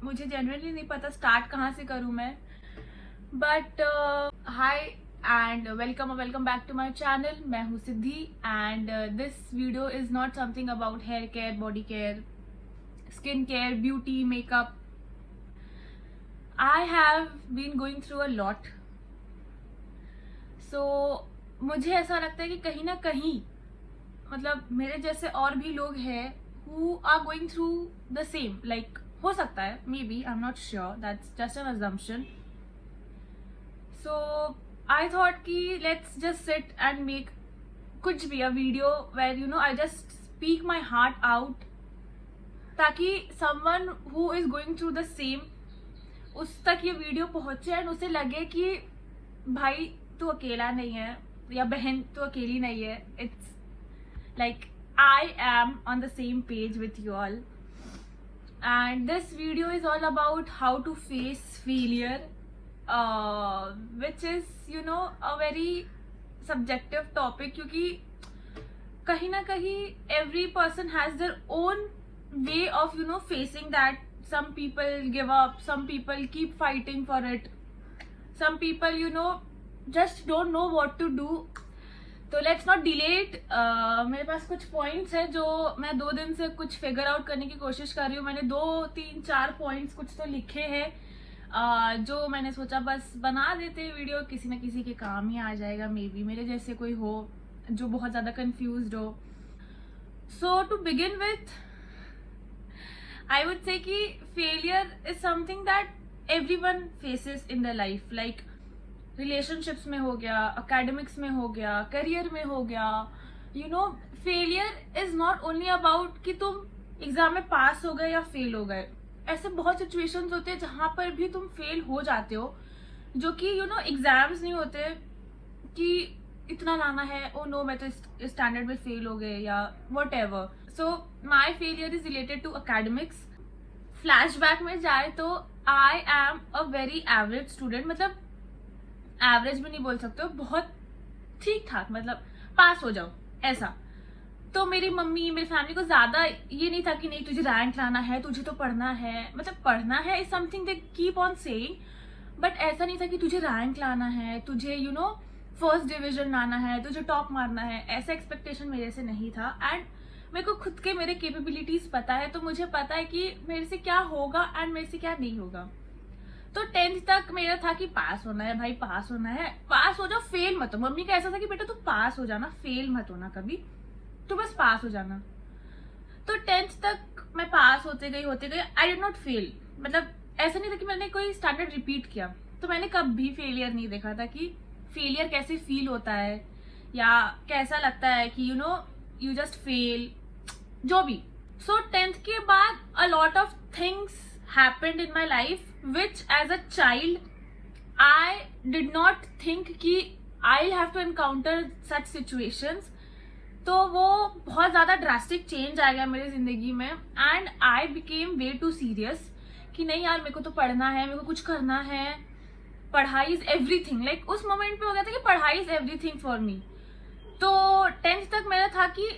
मुझे जेन्युइनली नहीं पता स्टार्ट कहाँ से करूँ मैं, but hi and welcome back to my channel. मैं हूँ Siddhi and this video is not something about hair care, body care, skin care, beauty, makeup. I have been going through a lot, so मुझे ऐसा लगता है कि कहीं ना कहीं मतलब मेरे जैसे और भी लोग हैं who are going through the same, like हो सकता है, maybe, I am not sure, that's just an assumption. So I thought कि let's just sit and make कुछ भी a video where you know I just speak my heart out, ताकि someone who is going through the same उस तक ये video पहुंचे and उसे लगे कि भाई तू अकेला नहीं है या बहन तू अकेली नहीं है। It's like I am on the same page with you all, and this video is all about how to face failure, which is you know a very subjective topic, क्योंकि कहीं ना कहीं every person has their own way of you know facing that. Some people give up, some people keep fighting for it, some people you know just don't know what to do. तो let's not delay it. मेरे पास कुछ points है जो मैं 2 दिन से कुछ figure out करने की कोशिश कर रही हूँ। मैंने 2, 3, 4 पॉइंट्स कुछ तो लिखे हैं जो मैंने सोचा बस बना देते वीडियो, किसी न किसी के काम ही आ जाएगा। मे बी मेरे जैसे कोई हो जो बहुत ज़्यादा कंफ्यूज्ड हो। So to begin with I would say कि failure is something that everyone faces in the life, like relationships में हो गया, एकेडमिक्स में हो गया, करियर में हो गया। You know failure is not only about कि तुम एग्जाम में पास हो गए या फेल हो गए। ऐसे बहुत सिचुएशंस होते हैं जहां पर भी तुम फेल हो जाते हो, जो कि यू नो एग्जाम्स नहीं होते कि इतना लाना है, ओ नो मैं तो इस स्टैंडर्ड में फेल हो गए या whatever. So my failure is related to academics. Flashback में जाए तो I am a very average student, मतलब एवरेज भी नहीं बोल सकते हो, बहुत ठीक ठाक, मतलब पास हो जाओ ऐसा। तो मेरी मम्मी, मेरी फैमिली को ज्यादा ये नहीं था कि नहीं तुझे रैंक लाना है, तुझे तो पढ़ना है, मतलब पढ़ना है is something they keep on saying, but ऐसा नहीं था कि तुझे रैंक लाना है, तुझे यू नो फर्स्ट डिविजन लाना है, तुझे टॉप मारना है। ऐसा एक्सपेक्टेशन मेरे से नहीं था एंड मेरे को खुद के मेरे कैपेबिलिटीज पता है, तो मुझे पता है कि मेरे से क्या होगा एंड मेरे से क्या नहीं होगा। तो 10th तक मेरा था कि पास होना है भाई, पास होना है, पास हो जाओ, फेल मत हो। मम्मी का ऐसा था कि बेटा तू पास हो जाना, फेल मत होना कभी, तो बस पास हो जाना। तो 10th तक मैं पास होते गई आई डिड नॉट फेल। मतलब ऐसा नहीं था कि मैंने कोई स्टैंडर्ड रिपीट किया, तो मैंने कभी फेलियर नहीं देखा था कि फेलियर कैसे फील होता है या कैसा लगता है कि you know you just fail, जो भी। सो 10th के बाद a lot of things happened in my life which as a child I did not think कि I'll have to encounter such situations। तो वो बहुत ज़्यादा ड्रास्टिक चेंज आ गया मेरी जिंदगी में and I became way too serious कि नहीं यार मेरे को तो पढ़ना है, मेरे को कुछ करना है, पढ़ाई इज एवरीथिंग। लाइक उस मोमेंट पे हो गया था कि पढ़ाई इज एवरीथिंग फॉर मी। तो 10th तक मेरा था कि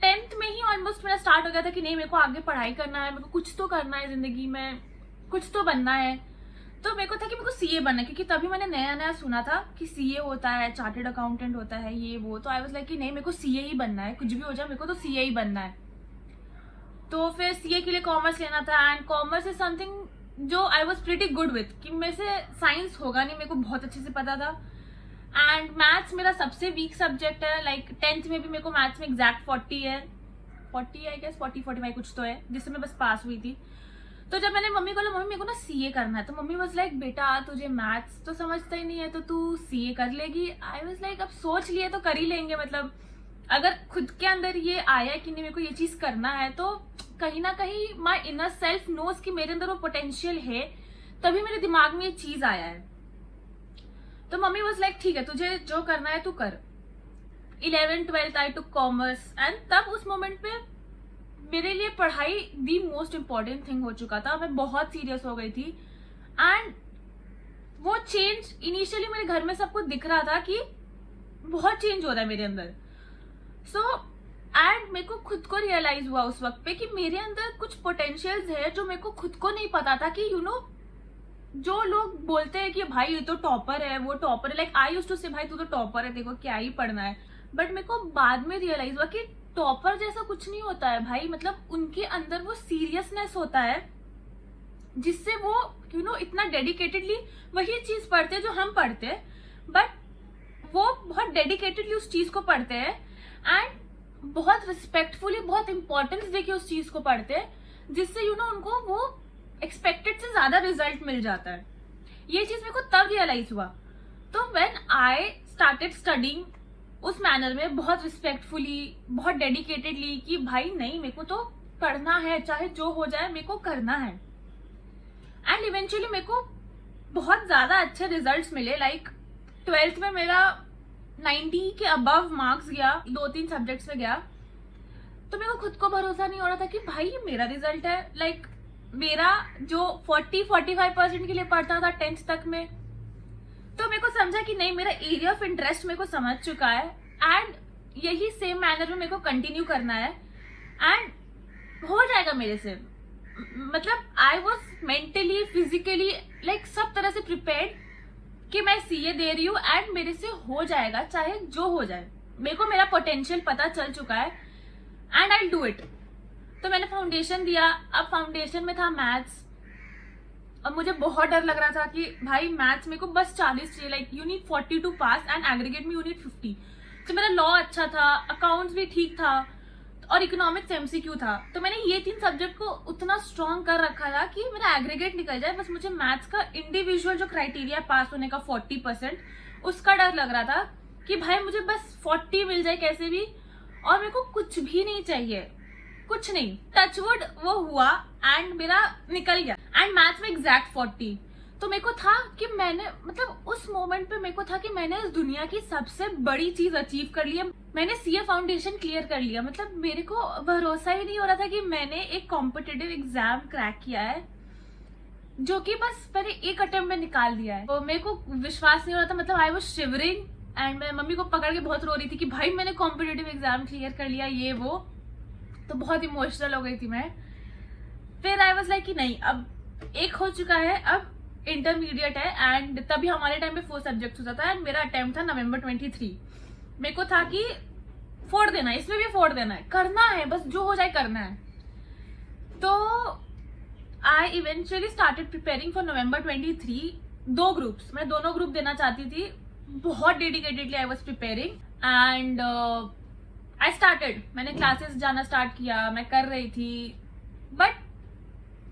10th में ही ऑलमोस्ट मेरा स्टार्ट हो गया था कि नहीं मेरे को आगे पढ़ाई करना है, मेरे को कुछ तो करना है जिंदगी में, कुछ तो बनना है। तो मेरे को था कि मेरे को सीए बनना है, क्योंकि तभी मैंने नया नया सुना था कि सीए होता है, चार्टेड अकाउंटेंट होता है, ये वो। तो आई वाज लाइक कि नहीं मेरे को सीए ही बनना है, कुछ भी हो जाए मेरे को तो सीए ही बनना है। तो फिर सीए के लिए कॉमर्स लेना था एंड कॉमर्स इज समथिंग जो I was pretty good with, कि मेरे से साइंस होगा नहीं, मेरे को बहुत अच्छे से पता था। एंड मैथ्स मेरा सबसे वीक सब्जेक्ट है। लाइक 10th में भी मेरे को मैथ्स में एग्जैक्ट 40 है, 40 आई गेस, 40-45 कुछ तो है, जिससे मैं बस पास हुई थी। तो जब मैंने मम्मी को बोला मम्मी मेरे को ना सीए करना है, तो मम्मी वाज लाइक बेटा तुझे मैथ्स तो समझता ही नहीं है तो तू सीए कर लेगी। आई वाज लाइक अब सोच लिए तो कर ही लेंगे, मतलब अगर खुद के अंदर ये आया कि नहीं मेरे को ये चीज करना है, तो कहीं ना कहीं माई इनर सेल्फ नोज कि मेरे अंदर वो पोटेंशियल है, तभी मेरे दिमाग में ये चीज आया है। तो मम्मी वाज लाइक ठीक है तुझे जो करना है तू कर। 11th 12th I took commerce and तब उस मोमेंट पे मेरे लिए पढ़ाई दी मोस्ट इम्पॉर्टेंट थिंग हो चुका था। मैं बहुत सीरियस हो गई थी एंड वो चेंज इनिशियली मेरे घर में सबको दिख रहा था कि बहुत चेंज हो रहा है मेरे अंदर। सो एंड मेरे को खुद को रियलाइज हुआ उस वक्त पे कि मेरे अंदर कुछ पोटेंशियल्स है जो मेरे को खुद को नहीं पता था कि जो लोग बोलते हैं कि भाई ये तो टॉपर है, वो टॉपर है, लाइक आई यूज्ड टू से भाई तू तो टॉपर है, देखो क्या ही पढ़ना है। बट मेरे को बाद में रियलाइज हुआ कि टॉपर जैसा कुछ नहीं होता है भाई, मतलब उनके अंदर वो सीरियसनेस होता है जिससे वो इतना डेडिकेटेडली वही चीज पढ़ते हैं जो हम पढ़ते हैं, बट वो बहुत डेडिकेटेडली उस चीज को पढ़ते हैं एंड बहुत रिस्पेक्टफुली, बहुत इंपॉर्टेंस देके उस चीज को पढ़ते हैं, जिससे उनको वो एक्सपेक्टेड से ज्यादा रिजल्ट मिल जाता है। ये चीज मेरे को तब रियलाइज हुआ। तो व्हेन आई स्टार्टेड स्टडिंग उस मैनर में, बहुत रिस्पेक्टफुली, बहुत डेडिकेटेडली कि भाई नहीं मेरे को तो पढ़ना है, चाहे जो हो जाए मेरे को करना है। एंड इवेंचुअली मेरे को बहुत ज्यादा अच्छे रिजल्ट्स मिले। लाइक 12th में मेरा 90 के अबव मार्क्स गया, 2-3 सब्जेक्ट्स में गया। तो मेरे को खुद को भरोसा नहीं हो रहा था कि भाई ये मेरा रिजल्ट है। लाइक मेरा जो 40-45% के लिए पढ़ता था 10th तक में, तो मेरे को समझा कि नहीं, मेरा एरिया ऑफ इंटरेस्ट मेरे को समझ चुका है एंड यही सेम मैनर में मेरे को कंटिन्यू करना है एंड हो जाएगा मेरे से। मतलब आई वॉज मेंटली, फिजिकली, लाइक सब तरह से प्रिपेयर्ड कि मैं सीए दे रही हूँ एंड मेरे से हो जाएगा चाहे जो हो जाए। मेरे को मेरा पोटेंशियल पता चल चुका है एंड आई डू इट। तो मैंने फाउंडेशन दिया। अब फाउंडेशन में था मैथ्स। अब मुझे बहुत डर लग रहा था कि भाई मैथ्स मेरे को बस 40 चाहिए, like you need 40 to pass and aggregate में यू नीड 50। तो मेरा लॉ अच्छा था, अकाउंट्स भी ठीक था और इकोनॉमिक्स एमसीक्यू था। तो मैंने ये 3 सब्जेक्ट को उतना स्ट्रॉन्ग कर रखा था कि मेरा एग्रीगेट निकल जाए। बस मुझे मैथ्स का इंडिविजुअल जो क्राइटेरिया पास होने का 40%, उसका डर लग रहा था कि भाई मुझे बस 40 मिल जाए कैसे भी, और मेरे को कुछ भी नहीं चाहिए, कुछ नहीं। टचवुड वो हुआ एंड मेरा निकल गया एंड मैथ्स में एग्जैक्ट 40। तो मेरे को था कि मैंने, मतलब उस मोमेंट पे मेरे को था कि मैंने इस दुनिया की सबसे बड़ी चीज अचीव कर ली है। मैंने सीए फाउंडेशन क्लियर कर लिया। मतलब मेरे को भरोसा ही नहीं हो रहा था कि मैंने एक कॉम्पिटिटिव एग्जाम क्रैक किया है जो कि बस मैंने एक अटेम्प्ट में निकाल दिया है। तो मेरे को विश्वास नहीं हो रहा था। मतलब आई वाज शिवरिंग एंड मैं मम्मी को पकड़ के बहुत रो रही थी कि भाई मैंने कॉम्पिटिटिव एग्जाम क्लियर कर लिया, ये वो। तो बहुत इमोशनल हो गई थी मैं। फिर आई वाज लाइक कि नहीं, अब एक हो चुका है, अब इंटरमीडिएट है एंड तभी हमारे टाइम पे 4 सब्जेक्ट होता था एंड मेरा अटेम्प्ट था नवंबर 23। मेरे को था कि फोड़ देना है, इसमें भी फोड़ देना है, करना है, बस जो हो जाए करना है। तो आई eventually started preparing for November 23। 2 groups, मैं दोनों ग्रुप देना चाहती थी। बहुत dedicatedly I was preparing and I started. मैंने क्लासेस जाना स्टार्ट किया, मैं कर रही थी, बट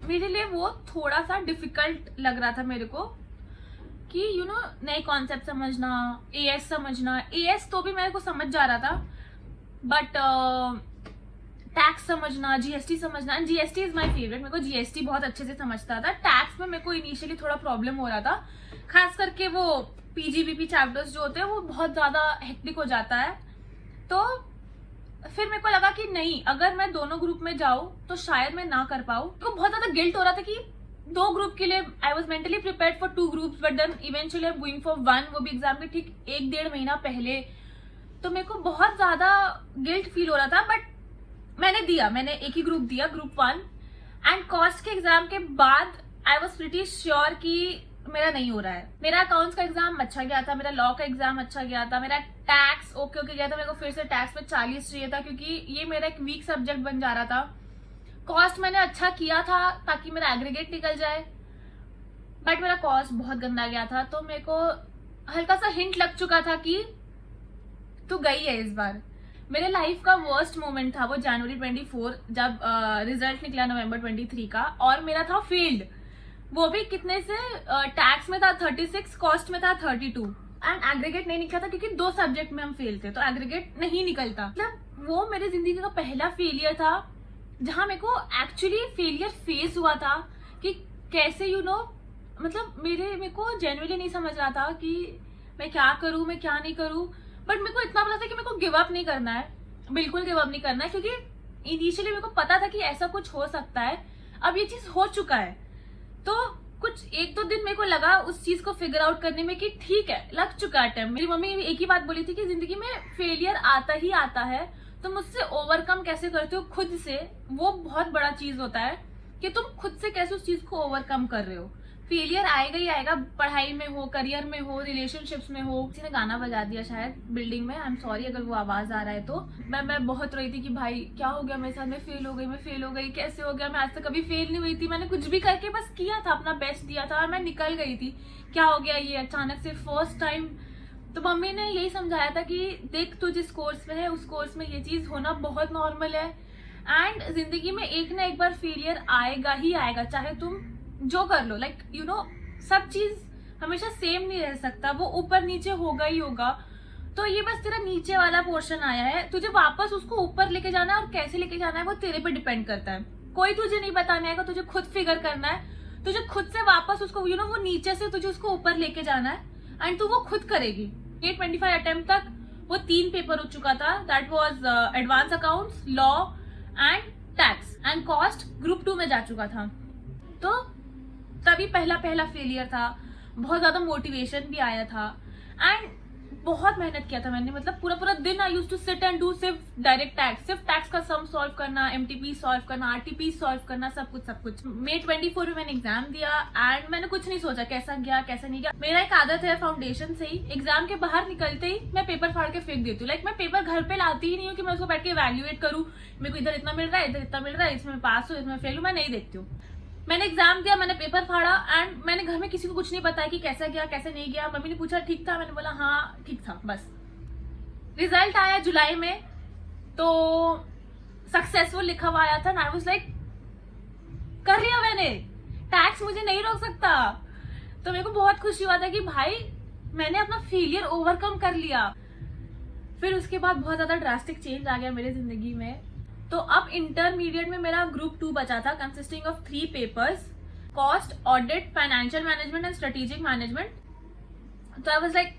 मेरे लिए वो थोड़ा सा डिफिकल्ट लग रहा था मेरे को कि नए कॉन्सेप्ट समझना, एएस समझना। एएस तो भी मेरे को समझ जा रहा था, बट टैक्स समझना, जीएसटी समझना। GST is my favourite. मेरे को जीएसटी बहुत अच्छे से समझता था। टैक्स में मेरे को इनिशियली थोड़ा प्रॉब्लम हो रहा था, खास करके वो पीजीबीपी चैप्टर्स जो होते हैं वो बहुत ज्यादा हेक्टिक हो जाता है। तो फिर मेरे को लगा कि नहीं, अगर मैं दोनों ग्रुप में जाऊं तो शायद मैं ना कर पाऊं। तो बहुत ज्यादा गिल्ट हो रहा था कि 2 ग्रुप के लिए I was mentally prepared for 2 groups, but then eventually I am going for 1, वो भी एग्जाम के ठीक 1-1.5 महीना पहले। तो मेरे को बहुत ज्यादा गिल्ट फील हो रहा था, बट मैंने एक ही ग्रुप दिया, ग्रुप 1। एंड कॉस्ट के एग्जाम के बाद आई वॉज प्रिटी श्योर कि मेरा नहीं हो रहा है। मेरा अकाउंट्स का एग्जाम अच्छा गया था, मेरा लॉ का एग्जाम अच्छा गया था, मेरा टैक्स ओके गया था। मेरे को फिर से टैक्स में 40 चाहिए था क्योंकि ये मेरा एक वीक सब्जेक्ट बन जा रहा था। कॉस्ट मैंने अच्छा किया था ताकि मेरा एग्रीगेट निकल जाए, बट मेरा कॉस्ट बहुत गंदा गया था। तो मेरे को हल्का सा हिंट लग चुका था कि तू गई है इस बार। मेरे लाइफ का वर्स्ट मोमेंट था वो जनवरी 24, जब रिजल्ट निकला नवंबर 23 का, और मेरा था फील्ड। वो भी कितने से, टैक्स में था 36, कॉस्ट में था 32 एंड एग्रीगेट नहीं निकला था क्योंकि 2 सब्जेक्ट में हम फेल थे, तो एग्रीगेट नहीं निकलता। मतलब वो मेरी जिंदगी का पहला फेलियर था जहां मेरे को एक्चुअली फेलियर फेस हुआ था कि कैसे मतलब मेरे को जेन्युइनली नहीं समझ रहा था कि मैं क्या करूं, मैं क्या नहीं करूं। बट मेरे को इतना पता था कि मेरे को गिव अप नहीं करना है, बिल्कुल गिव अप नहीं करना है, क्योंकि इनिशियली मेरे को पता था कि ऐसा कुछ हो सकता है। अब ये चीज हो चुका है, तो कुछ 1-2 दिन मेरे को लगा उस चीज को फिगर आउट करने में कि ठीक है, लग चुका है टाइम। मेरी मम्मी एक ही बात बोली थी कि जिंदगी में फेलियर आता ही आता है, तुम उससे ओवरकम कैसे करते हो खुद से, वो बहुत बड़ा चीज होता है कि तुम खुद से कैसे उस चीज को ओवरकम कर रहे हो। फेलियर आएगा ही आएगा, पढ़ाई में हो, करियर में हो, रिलेशनशिप्स में हो। किसी ने गाना बजा दिया शायद बिल्डिंग में, आई एम सॉरी अगर वो आवाज आ रहा है तो। मैं बहुत रोई थी कि भाई क्या हो गया मेरे साथ, मैं फेल हो गई, कैसे हो गया, मैं आज तक कभी फेल नहीं हुई थी, मैंने कुछ भी करके बस किया था, अपना बेस्ट दिया था और मैं निकल गई थी, क्या हो गया ये अचानक से फर्स्ट टाइम। तो मम्मी ने यही समझाया था कि देख तू जिस कोर्स में है उस कोर्स में ये चीज होना बहुत नॉर्मल है, एंड जिंदगी में एक ना एक बार फेलियर आएगा ही आएगा, चाहे तुम जो कर लो, लाइक यू नो सब चीज हमेशा सेम नहीं रह सकता, वो ऊपर नीचे होगा ही होगा। तो ये बस तेरा नीचे वाला पोर्शन आया है, तुझे वापस उसको ऊपर लेके जाना है, और कैसे लेके जाना है वो तेरे पे डिपेंड करता है। कोई तुझे नहीं बताने आएगा, तुझे खुद फिगर करना है, तुझे खुद से वापस उसको यू नो वो नीचे से तुझे उसको ऊपर लेके जाना है, एंड तू वो खुद करेगी। 825 अटेम्प्ट तक वो 3 पेपर हो चुका था, that was advance accounts, law and tax, and cost group 2 में जा चुका था। तो तभी पहला फेलियर था, बहुत ज्यादा मोटिवेशन भी आया था, एंड बहुत मेहनत किया था मैंने, मतलब पूरा दिन I used to sit and do सिर्फ डायरेक्ट टैक्स, सिर्फ टैक्स का सम सॉल्व करना, एमटीपी सॉल्व करना, आरटीपी सॉल्व करना, सब कुछ। May 24 में मैंने एग्जाम दिया, एंड मैंने कुछ नहीं सोचा कैसा गया कैसा नहीं गया। मेरा एक आदत है फाउंडेशन से ही, एग्जाम के बाहर निकलते ही मैं पेपर फाड़ के फेंक देती हूँ। लाइक मैं पेपर घर पे लाती ही नहीं हूँ कि मैं उसको बैठ के इवैल्यूएट करूँ, मेरे को इधर इतना मिल रहा है, इधर इतना मिल रहा है, इसमें पास हूँ इसमें फेल हूँ, मैं नहीं देखती हूँ। मैंने एग्जाम दिया, मैंने पेपर फाड़ा, एंड मैंने घर में किसी को कुछ नहीं बताया कि कैसा गया कैसे नहीं गया। मम्मी ने पूछा ठीक था, मैंने बोला हाँ ठीक था, बस। रिजल्ट आया जुलाई में, तो सक्सेसफुल लिखा हुआ आया था, आई वाज लाइक कर लिया मैंने, टैक्स मुझे नहीं रोक सकता। तो मेरे को बहुत खुशी हुआ था कि भाई मैंने अपना फेलियर ओवरकम कर लिया। फिर उसके बाद बहुत ज्यादा ड्रास्टिक चेंज आ गया मेरी जिंदगी में। तो अब इंटरमीडिएट में मेरा ग्रुप 2 बचा था, consisting of 3 papers, cost, audit, financial management and strategic management. तो आई वाज लाइक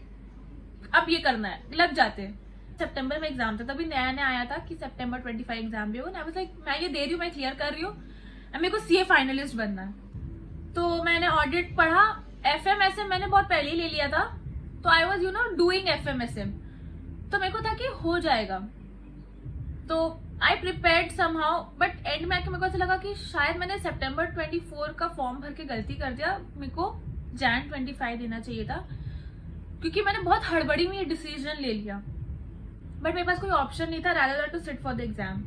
अब ये करना है, लग जाते हैं। सितंबर में एग्जाम था, तभी नया आया था कि सितंबर 25 एग्जाम भी होगा। आई वाज लाइक मैं ये दे रही हूँ, मैं क्लियर कर रही हूँ, मेरे को सीए फाइनलिस्ट बनना है। तो मैंने ऑडिट पढ़ा, एफएमएसएम मैंने बहुत पहले ही ले लिया था, तो I was you know doing FMSM, तो मेरे को था कि हो जाएगा। तो I prepared somehow, but end में आके मेरे को ऐसा लगा कि शायद मैंने सितंबर 24 का फॉर्म भर के गलती कर दिया, मेरे को जैन 25 देना चाहिए था, क्योंकि मैंने बहुत हड़बड़ी में ये डिसीजन ले लिया। बट मेरे पास कोई ऑप्शन नहीं था rather than to sit for the exam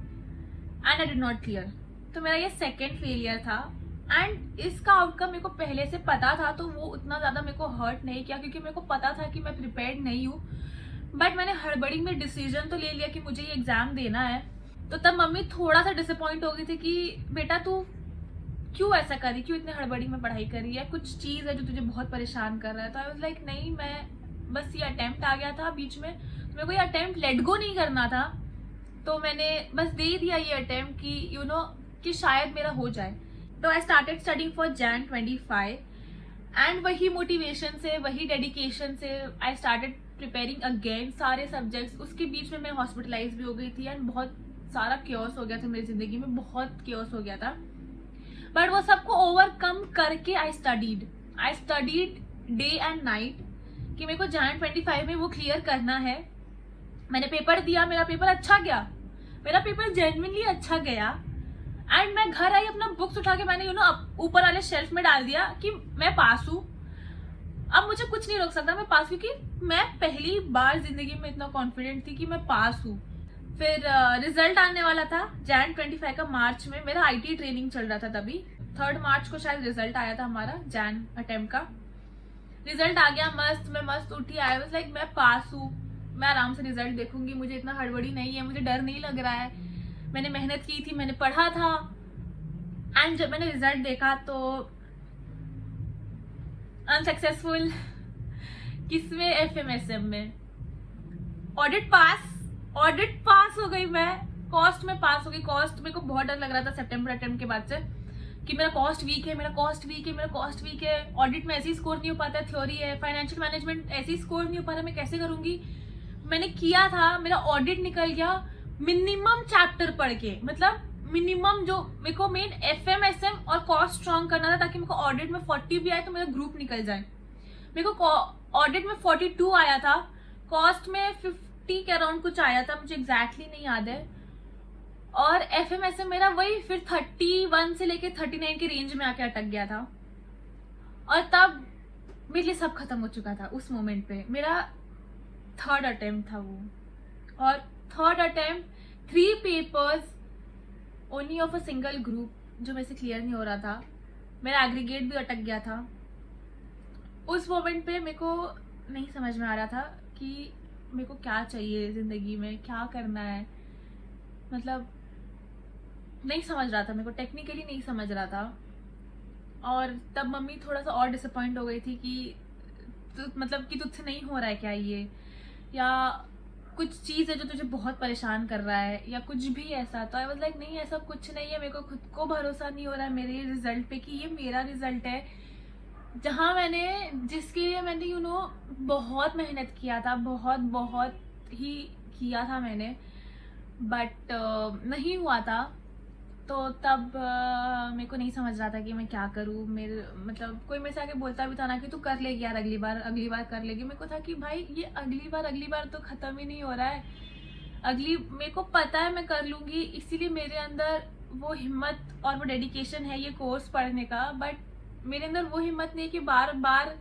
and I did not clear। तो मेरा ये सेकेंड फेलियर था, एंड इसका आउटकम मेरे को पहले से पता था, तो वो उतना ज्यादा मेरे को हर्ट नहीं किया, क्योंकि मेरे को पता था कि मैं प्रिपेयर्ड नहीं हूँ। बट मैंने हड़बड़ी में डिसीजन तो ले लिया कि मुझे ये एग्जाम देना है। तो तब मम्मी थोड़ा सा डिसअपॉइंट हो गई थी कि बेटा तू क्यों ऐसा करी, क्यों इतने हड़बड़ी में पढ़ाई करी है, कुछ चीज है जो तुझे बहुत परेशान कर रहा है। तो आई वाज लाइक नहीं, मैं बस ये अटेम्प्ट आ गया था बीच में, तो मेरे को ये अटेम्प्ट लेट गो नहीं करना था, तो मैंने बस दे दिया ये अटेम्प्ट कि यू नो कि शायद मेरा हो जाए। तो I started studying for Jain 25, and वही मोटिवेशन से, वही डेडिकेशन से आई स्टार्टेड प्रिपेयरिंग अगेन सारे सब्जेक्ट्स। उसके बीच में मैं हॉस्पिटलाइज भी हो गई थी, एंड बहुत सारा क्योस हो गया था मेरी जिंदगी में, बहुत क्योस हो गया था। बट वो सबको ओवरकम करके I studied day and night कि मेरे को जैन 25 में वो क्लियर करना है। मैंने पेपर दिया, मेरा पेपर अच्छा गया, मेरा पेपर जेन्युइनली अच्छा गया, एंड मैं घर आई, अपना बुक्स उठा के मैंने यू नो ऊपर वाले शेल्फ में डाल दिया कि मैं पास हूँ, अब मुझे कुछ नहीं रोक सकता, मैं पास, क्योंकि मैं पहली बार जिंदगी में इतना कॉन्फिडेंट थी कि मैं पास हूँ। फिर रिजल्ट आने वाला था जैन 25 का, मार्च में मेरा आईटी ट्रेनिंग चल रहा था तभी, 3 मार्च को शायद रिजल्ट आया था हमारा जैन अटेम्प्ट का। रिजल्ट आ गया, मस्त, मैं मस्त उठी, आई वाज लाइक मैं पास हूँ, मैं आराम से रिजल्ट देखूंगी, मुझे इतना हड़बड़ी नहीं है, मुझे डर नहीं लग रहा है, मैंने मेहनत की थी, मैंने पढ़ा था। एंड जब मैंने रिजल्ट देखा तो अनसक्सेसफुल, किसमें, एफएमएसएम में। ऑडिट पास हो गई मैं, कॉस्ट में पास हो गई। कॉस्ट मेरे को बहुत डर लग रहा था सितंबर अटेम्प्ट के बाद से कि मेरा कॉस्ट वीक है, ऑडिट में ऐसे ही स्कोर नहीं हो पाता, थ्योरी है, फाइनेंशियल मैनेजमेंट ऐसे ही स्कोर नहीं हो पा रहा, मैं कैसे करूंगी। मैंने किया था, मेरा ऑडिट निकल गया मिनिमम चैप्टर पढ़ के, मतलब मिनिमम जो मेरे को मेन एफएमएसएम और कॉस्ट स्ट्रॉन्ग करना था, ताकि मेरे को ऑडिट में 40 भी आए तो मेरा ग्रुप निकल जाए। मेरे को ऑडिट में 42 आया था, कॉस्ट में 30 के अराउंड कुछ आया था, मुझे एग्जैक्टली नहीं याद है। और FMSM मेरा वही फिर 31 से लेके 39 के रेंज में आके अटक गया था। और तब मेरे लिए सब खत्म हो चुका था। उस मोमेंट पे मेरा 3rd अटेम्प्ट था वो, और 3rd attempt 3 papers only of a single group, जो मेरे से क्लियर नहीं हो रहा था। मेरा एग्रीगेट भी अटक गया था। उस मोमेंट पे मेरे को नहीं समझ में आ रहा था कि मेरे को क्या चाहिए ज़िंदगी में, क्या करना है। मतलब नहीं समझ रहा था, मेरे को टेक्निकली नहीं समझ रहा था। और तब मम्मी थोड़ा सा और डिसअपॉइंट हो गई थी कि मतलब कि तुझसे नहीं हो रहा है क्या ये, या कुछ चीज़ है जो तुझे बहुत परेशान कर रहा है, या कुछ भी ऐसा। तो आई वाज लाइक नहीं, ऐसा कुछ नहीं है। मेरे को खुद को भरोसा नहीं हो रहा है मेरे रिजल्ट पे कि ये मेरा रिजल्ट है, जहाँ मैंने जिसके लिए मैंने बहुत मेहनत किया था, बहुत बहुत ही किया था मैंने, बट नहीं हुआ था। तो तब मेरे को नहीं समझ रहा था कि मैं क्या करूँ। मेरे मतलब कोई मेरे से आके बोलता भी था ना कि तू कर लेगी यार, अगली बार कर लेगी। मेरे को था कि भाई ये अगली बार तो ख़त्म ही नहीं हो रहा है। मेरे को पता है मैं कर लूँगी, इसीलिए मेरे अंदर वो हिम्मत और वो डेडिकेशन है ये कोर्स पढ़ने का। बट मेरे अंदर वो हिम्मत नहीं है कि बार बार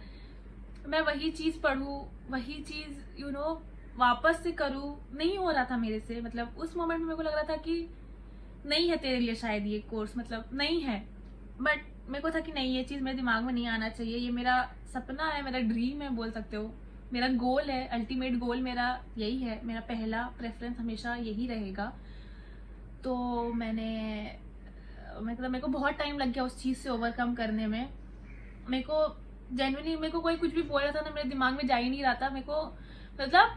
मैं वही चीज़ पढूं, वही चीज़ वापस से करूँ। नहीं हो रहा था मेरे से। मतलब उस मोमेंट में मेरे को लग रहा था कि नहीं है तेरे लिए शायद ये कोर्स, मतलब नहीं है। बट मेरे को था कि नहीं, ये चीज़ मेरे दिमाग में नहीं आना चाहिए। ये मेरा सपना है, मेरा ड्रीम है बोल सकते हो, मेरा गोल है, अल्टीमेट गोल मेरा यही है। मेरा पहला प्रेफरेंस हमेशा यही रहेगा। तो मेरे को बहुत टाइम लग गया उस चीज़ से ओवरकम करने में। मेरे को जेन्युइनली मेरे को कोई कुछ भी बोल रहा था ना, मेरे दिमाग में जा ही नहीं रहा था। मेरे को मतलब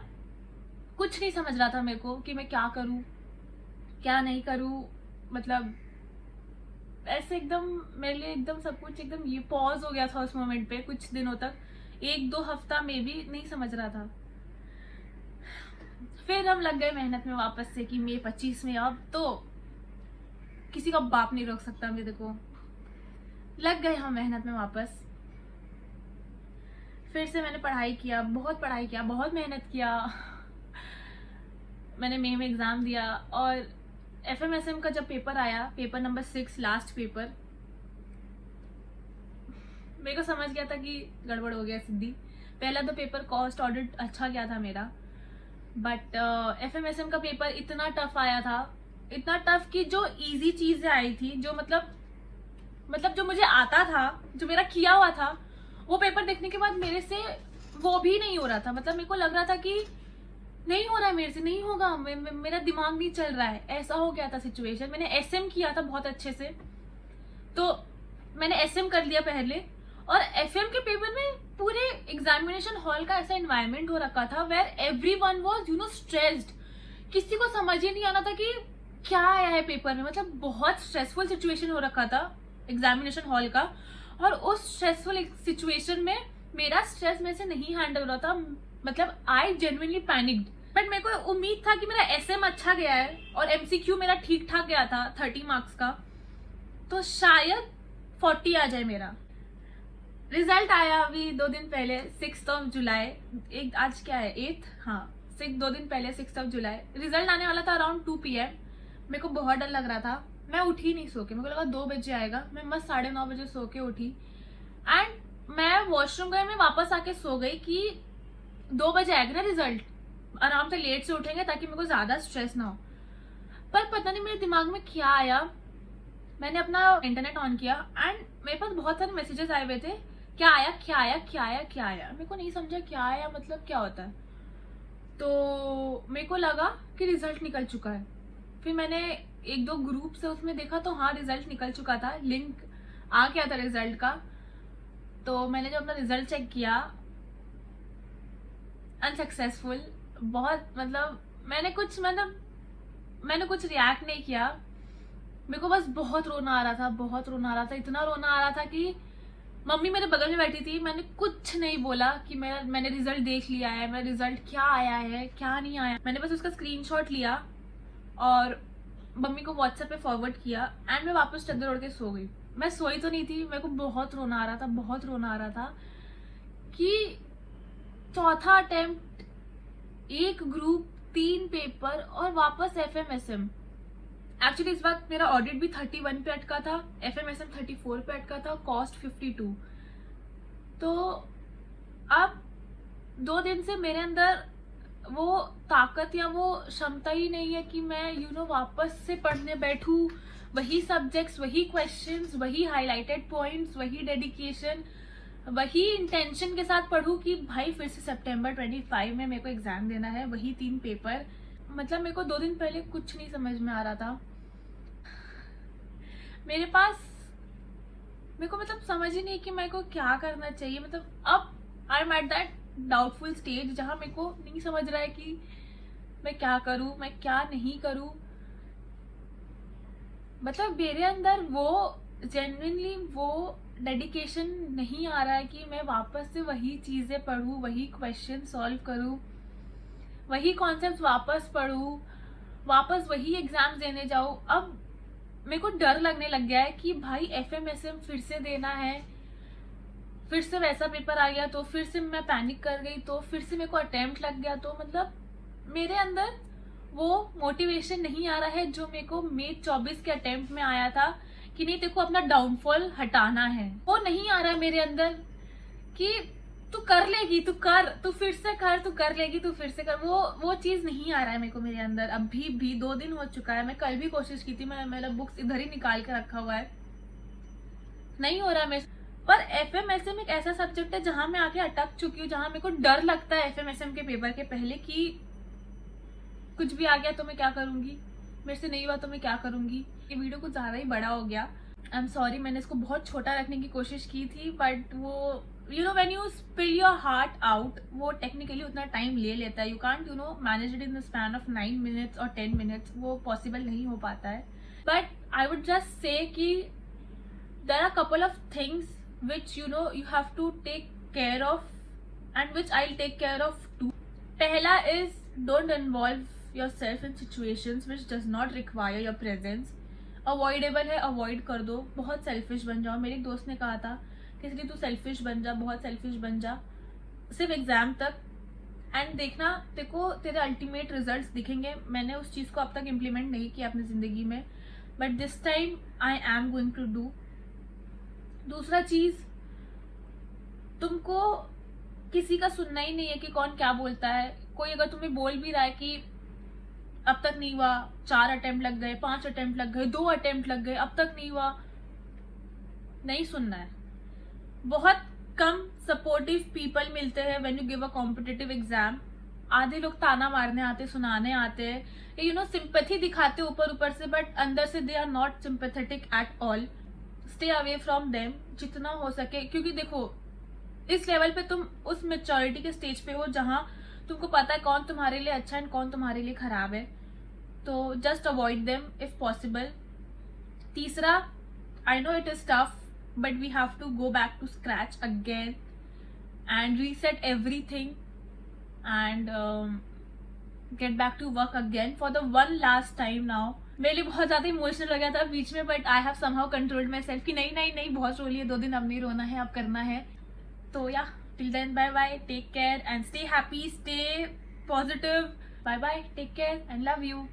कुछ नहीं समझ रहा था मेरे को कि मैं क्या करूँ क्या नहीं करूँ। मतलब ऐसे एकदम मेरे लिए एकदम सब कुछ एकदम ये पॉज हो गया था उस मोमेंट पे। कुछ दिनों तक, 1-2 हफ्ता में भी नहीं समझ रहा था। फिर हम लग गए मेहनत में वापस से कि मई 25 में अब तो किसी का बाप नहीं रोक सकता मेरे को। लग गए हम मेहनत में वापस। फिर से मैंने पढ़ाई किया, बहुत मेहनत किया। मैंने मई में एग्ज़ाम दिया, और FMSM का जब पेपर आया, पेपर नंबर 6 लास्ट पेपर, मेरे को समझ गया था कि गड़बड़ हो गया सिद्धि। पहला तो पेपर कॉस्ट ऑडिट अच्छा गया था मेरा, बट FMSM का पेपर इतना टफ आया था, इतना टफ कि जो इजी चीजें आई थी, जो मतलब जो मुझे आता था, जो मेरा किया हुआ था, वो पेपर देखने के बाद मेरे से वो भी नहीं हो रहा था। मतलब मेरे को लग रहा था कि नहीं हो रहा है मेरे से, नहीं होगा, मेरा दिमाग नहीं चल रहा है। ऐसा हो गया था सिचुएशन। मैंने SM किया था बहुत अच्छे से, तो मैंने SM कर लिया पहले, और FM के पेपर में पूरे एग्जामिनेशन हॉल का ऐसा एनवायरनमेंट हो रखा था वेयर एवरीवन वाज स्ट्रेस्ड। किसी को समझ ही नहीं आना था कि क्या आया है पेपर में। मतलब बहुत स्ट्रेसफुल सिचुएशन हो रखा था एग्जामिनेशन हॉल का, और उस स्ट्रेसफुल सिचुएशन में मेरा स्ट्रेस मेरे से नहीं हैंडल हो रहा था। मतलब आई जेन्युइनली पैनिक्ड। बट मेरे को उम्मीद था कि मेरा SM अच्छा गया है और MCQ मेरा ठीक ठाक गया था 30 मार्क्स का, तो शायद 40 आ जाए मेरा। रिजल्ट आया अभी 2 दिन पहले, 6 जुलाई। आज क्या है, 8? हाँ, 2 दिन पहले 6 जुलाई रिजल्ट आने वाला था अराउंड 2 PM। मेरे को बहुत डर लग रहा था। मैं उठी नहीं सो के, मेरे को लगा 2 बजे आएगा। मैं मस्त 9:30 बजे सो के उठी, एंड मैं वॉशरूम गई, मैं वापस आके सो गई कि 2 बजे आएगा ना रिजल्ट, आराम से लेट से उठेंगे ताकि मेरे को ज्यादा स्ट्रेस ना हो। पर पता नहीं मेरे दिमाग में क्या आया, मैंने अपना इंटरनेट ऑन किया एंड मेरे पास बहुत सारे मैसेजेस आए हुए थे, क्या आया क्या आया क्या आया क्या आया। मेरे को नहीं समझा क्या आया, मतलब क्या होता है। तो मेरे को लगा कि रिजल्ट निकल चुका है। फिर मैंने 1-2 ग्रुप से उसमें देखा, तो हाँ रिजल्ट निकल चुका था, लिंक आ गया था रिजल्ट का। तो मैंने जब अपना रिजल्ट चेक किया, अनसक्सेसफुल। बहुत मतलब मैंने कुछ रिएक्ट नहीं किया। मेरे को बस बहुत रोना आ रहा था, इतना रोना आ रहा था कि मम्मी मेरे बगल में बैठी थी, मैंने कुछ नहीं बोला कि मैंने रिजल्ट देख लिया है, मेरा रिजल्ट क्या आया है क्या नहीं आया। मैंने बस उसका स्क्रीनशॉट लिया और मम्मी को व्हाट्सएप पे फॉरवर्ड किया, एंड मैं वापस चादर ओढ़ के सो गई। मैं सोई तो नहीं थी, मेरे को बहुत रोना आ रहा था कि चौथा अटेम्प्ट, एक ग्रुप 3 पेपर और वापस FMSM। एक्चुअली इस बार मेरा ऑडिट भी 31 पे अटका था, FMSM 34 पे अटका था, कॉस्ट 52। तो अब 2 दिन से मेरे अंदर वो ताकत या वो क्षमता ही नहीं है कि मैं वापस से पढ़ने बैठूं, वही सब्जेक्ट्स, वही क्वेश्चंस, वही हाईलाइटेड पॉइंट्स, वही डेडिकेशन, वही इंटेंशन के साथ पढ़ूं कि भाई फिर से सितंबर 25 में मेरे को एग्जाम देना है, वही 3 पेपर। मतलब मेरे को 2 दिन पहले कुछ नहीं समझ में आ रहा था। मेरे को मतलब समझ ही नहीं कि मेरे को क्या करना चाहिए। मतलब अब I am at that doubtful stage जहां मेरे को नहीं समझ रहा है कि मैं क्या करूं, मैं क्या नहीं करूं। मतलब मेरे अंदर वो जेन्युइनली वो डेडिकेशन नहीं आ रहा है कि मैं वापस से वही चीजें पढूं, वही क्वेश्चन सॉल्व करूं, वही कॉन्सेप्ट वापस पढूं, वापस वही एग्जाम देने जाऊं। अब मेरे को डर लगने लग गया है कि भाई FMSM फिर से देना है, फिर से वैसा पेपर आ गया तो फिर से मैं पैनिक कर गई, तो फिर से मेरे को अटेम्प्ट लग गया। तो मतलब मेरे अंदर वो मोटिवेशन नहीं आ रहा है जो मेरे को मई 24 के अटेम्प्ट में आया था कि नहीं तेरे को अपना डाउनफॉल हटाना है। वो नहीं आ रहा है मेरे अंदर कि तू कर लेगी, तू कर, तू फिर से कर, तू कर लेगी, तू फिर से कर। वो चीज नहीं आ रहा है मेरे को मेरे अंदर। अभी भी 2 दिन हो चुका है, मैं कल भी कोशिश की थी, मैं मेरा बुक्स इधर ही निकाल के रखा हुआ है, नहीं हो रहा मेरे। पर FMSM एक ऐसा सब्जेक्ट है जहां मैं आके अटक चुकी हूँ, जहां मेरे को डर लगता है FMSM के पेपर के पहले कि कुछ भी आ गया तो मैं क्या करूंगी, मेरे से नहीं हुआ तो मैं क्या करूंगी। ये वीडियो कुछ ज्यादा ही बड़ा हो गया, आई एम सॉरी। मैंने इसको बहुत छोटा रखने की कोशिश की थी, बट वो when you spill your heart out, वो टेक्निकली उतना टाइम ले लेता है। You can't manage it in the span of 9 minutes और 10 मिनट्स, वो पॉसिबल नहीं हो पाता है। But I would just say कि there are couple of things which you have to take care of and which I'll take care of too. पहला is don't involve yourself in situations which does not require your presence. Avoidable है, avoid कर दो। बहुत selfish बन जाओ। मेरे एक दोस्त ने कहा था कि इसलिए तू selfish बन जा, बहुत selfish बन जा सिर्फ एग्जाम तक, एंड देखना देखो तेरे अल्टीमेट रिजल्ट्स दिखेंगे। मैंने उस चीज को अब तक इम्प्लीमेंट नहीं किया अपनी जिंदगी में, but this time I am going to do. दूसरा चीज, तुमको किसी का सुनना ही नहीं है कि कौन क्या बोलता है। कोई अगर तुम्हें बोल भी रहा है कि अब तक नहीं हुआ, 4 अटेम्प्ट लग गए, 5 अटेम्प्ट लग गए, 2 अटेम्प्ट लग गए, अब तक नहीं हुआ, नहीं सुनना है। बहुत कम सपोर्टिव पीपल मिलते हैं when you give a competitive exam. आधे लोग ताना मारने आते, सुनाने आते हैं, सिंपैथी दिखाते ऊपर ऊपर से, बट अंदर से they are not sympathetic at all. Stay away from them जितना हो सके, क्योंकि देखो इस लेवल पे तुम उस मेच्योरिटी के स्टेज पे हो जहां तुमको पता है कौन तुम्हारे लिए अच्छा है कौन तुम्हारे लिए खराब है। तो just avoid them if possible. तीसरा, I know it is tough but we have to go back to scratch again and reset everything and get back to work again for the one last time. Now मेरे लिए बहुत ज्यादा emotional हो गया था बीच में, but I have somehow controlled my self कि नहीं बहुत रो रही है, 2 दिन अब नहीं रोना है, अब करना है। तो या till then bye bye, take care and stay happy, stay positive, bye bye, take care and love you.